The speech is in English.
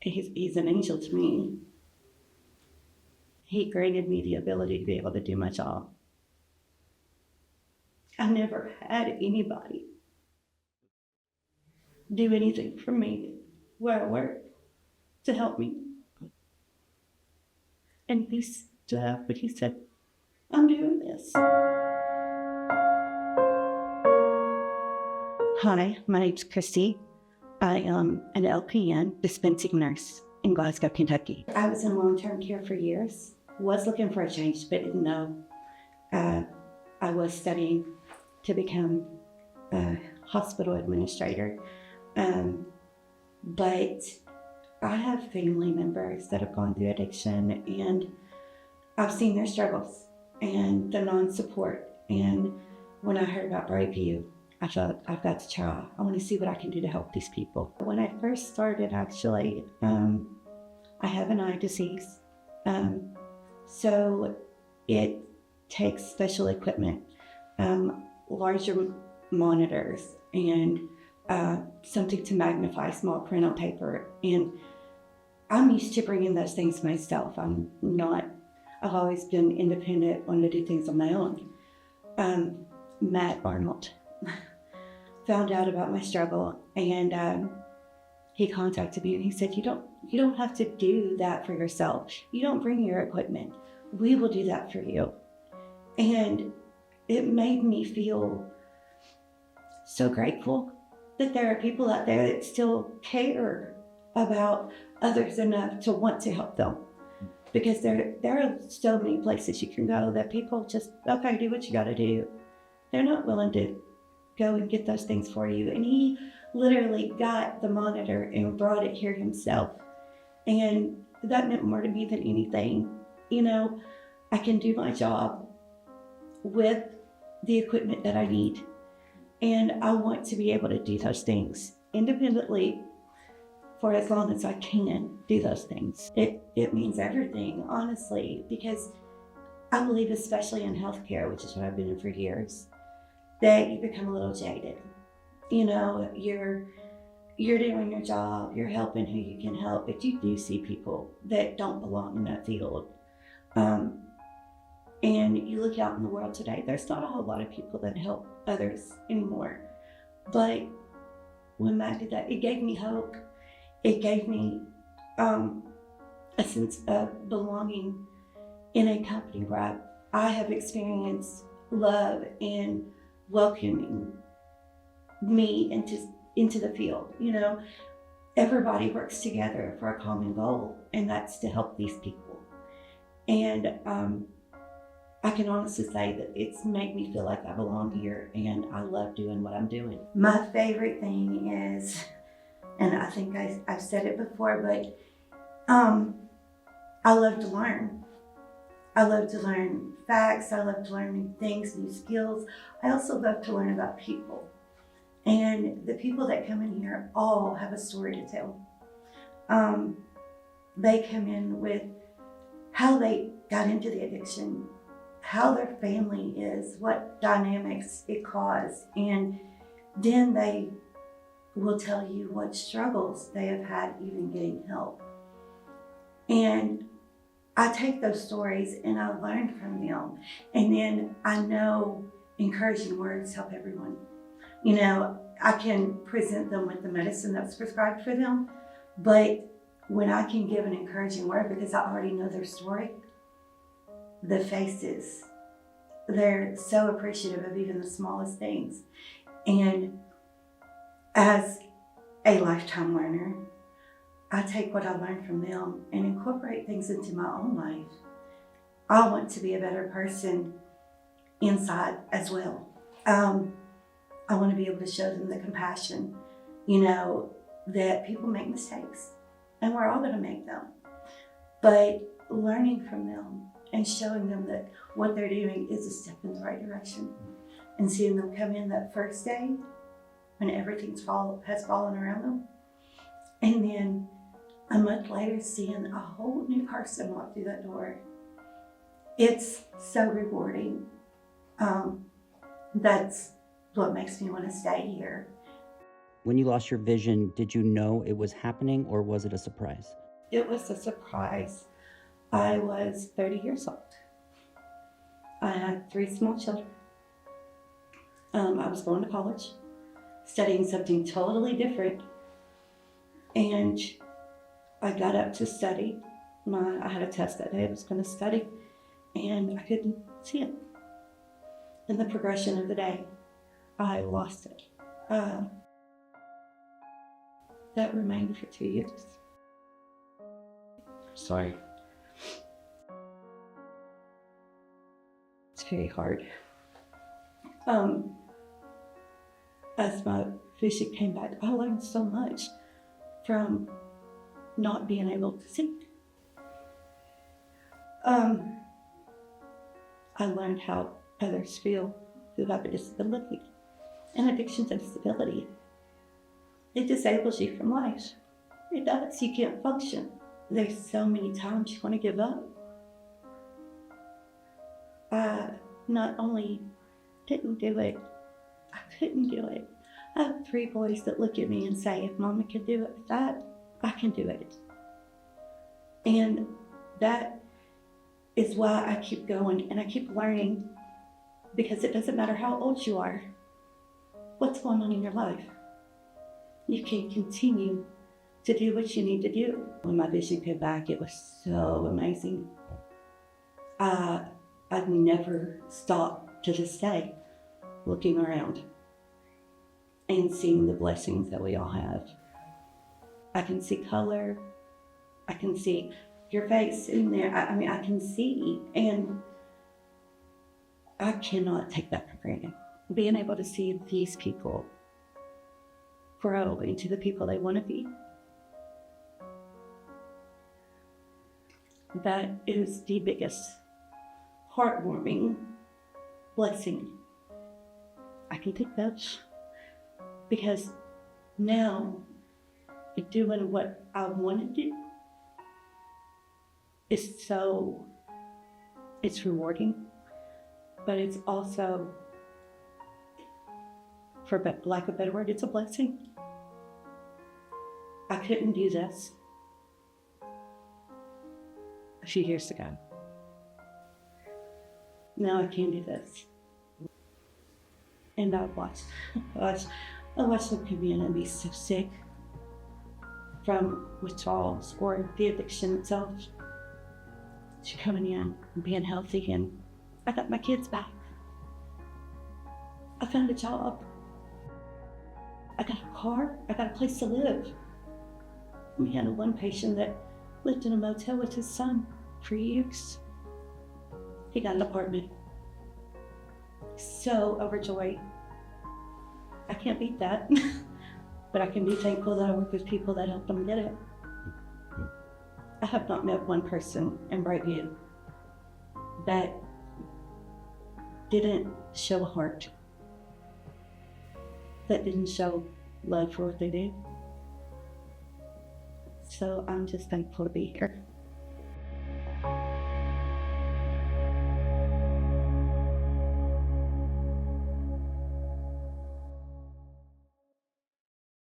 He's an angel to me. He granted me the ability to be able to do my job. I never had anybody do anything for me where I work to help me. And he stood up and he said, I'm doing this. Hi, my name's Christy. I am an LPN dispensing nurse in Glasgow, Kentucky. I was in long-term care for years, was looking for a change, but didn't know. I was studying to become a hospital administrator. But I have family members that have gone through addiction, and I've seen their struggles and the non-support. And when I heard about Brave You, I thought, I've got to try. I want to see what I can do to help these people. When I first started, actually, I have an eye disease. So it takes special equipment, larger monitors, and something to magnify small print on paper. And I'm used to bringing those things myself. I've always been independent, wanted to do things on my own. Matt Arnold found out about my struggle, and he contacted me and he said, you don't have to do that for yourself. You don't bring your equipment. We will do that for you. And it made me feel so grateful that there are people out there that still care about others enough to want to help them. Because there are so many places you can go that people just, okay, do what you gotta do. They're not willing to go and get those things for you. And he literally got the monitor and brought it here himself. And that meant more to me than anything. You know, I can do my job with the equipment that I need. And I want to be able to do those things independently for as long as I can do those things. It means everything, honestly, because I believe, especially in healthcare, which is what I've been in for years, that you become a little jaded. You know, you're doing your job, you're helping who you can help, but you do see people that don't belong in that field. And you look out in the world today, there's not a whole lot of people that help others anymore. But when Matt did that, it gave me hope. It gave me a sense of belonging in a company where I have experienced love and welcoming me into the field. You know, everybody works together for a common goal, and that's to help these people. And I can honestly say that it's made me feel like I belong here, and I love doing what I'm doing. My favorite thing is, and I think I've said it before, but I love to learn. I love to learn facts. I love to learn new things, new skills. I also love to learn about people. And the people that come in here all have a story to tell. They come in with how they got into the addiction, how their family is, what dynamics it caused, and then they will tell you what struggles they have had even getting help. And I take those stories and I learn from them. And then I know encouraging words help everyone. You know, I can present them with the medicine that's prescribed for them, but when I can give an encouraging word, because I already know their story, the faces, they're so appreciative of even the smallest things. And as a lifetime learner, I take what I learned from them and incorporate things into my own life. I want to be a better person inside as well. I want to be able to show them the compassion, you know, that people make mistakes and we're all going to make them. But learning from them and showing them that what they're doing is a step in the right direction, and seeing them come in that first day when everything has fallen around them, and then a month later seeing a whole new person walk through that door. It's so rewarding. That's what makes me want to stay here. When you lost your vision, did you know it was happening or was it a surprise? It was a surprise. I was 30 years old. I had 3 small children. I was going to college, studying something totally different. And I got up to study. I had a test that day I was going to study, and I couldn't see it. In the progression of the day, I lost it. That remained for 2 years. Sorry. It's very hard. As my vision came back, I learned so much from not being able to see. I learned how others feel who have a disability. And addiction's a disability. It disables you from life. It does. You can't function. There's so many times you want to give up. I not only didn't do it, I couldn't do it. I have 3 boys that look at me and say, if Mama can do it with that, I can do it. And that is why I keep going and I keep learning, because it doesn't matter how old you are, what's going on in your life. You can continue to do what you need to do. When my vision came back, it was so amazing. I've never stopped to this day looking around and seeing the blessings that we all have. I can see color. I can see your face in there. I can see, and I cannot take that for granted. Being able to see these people grow into the people they want to be, that is the biggest heartwarming blessing I can think of, because now doing what I want to do is it's rewarding, but it's also, for lack of a better word, it's a blessing. I couldn't do this a few years ago. Now I can do this. And I watched them come in and be so sick from withdrawals or the addiction itself, to coming in and being healthy, and I got my kids back. I found a job. I got a car. I got a place to live. We had one patient that lived in a motel with his son for years. He got an apartment. So overjoyed. I can't beat that, but I can be thankful that I work with people that help them get it. I have not met one person in Brightview that didn't show a heart, that didn't show love for what they do. So I'm just thankful to be here.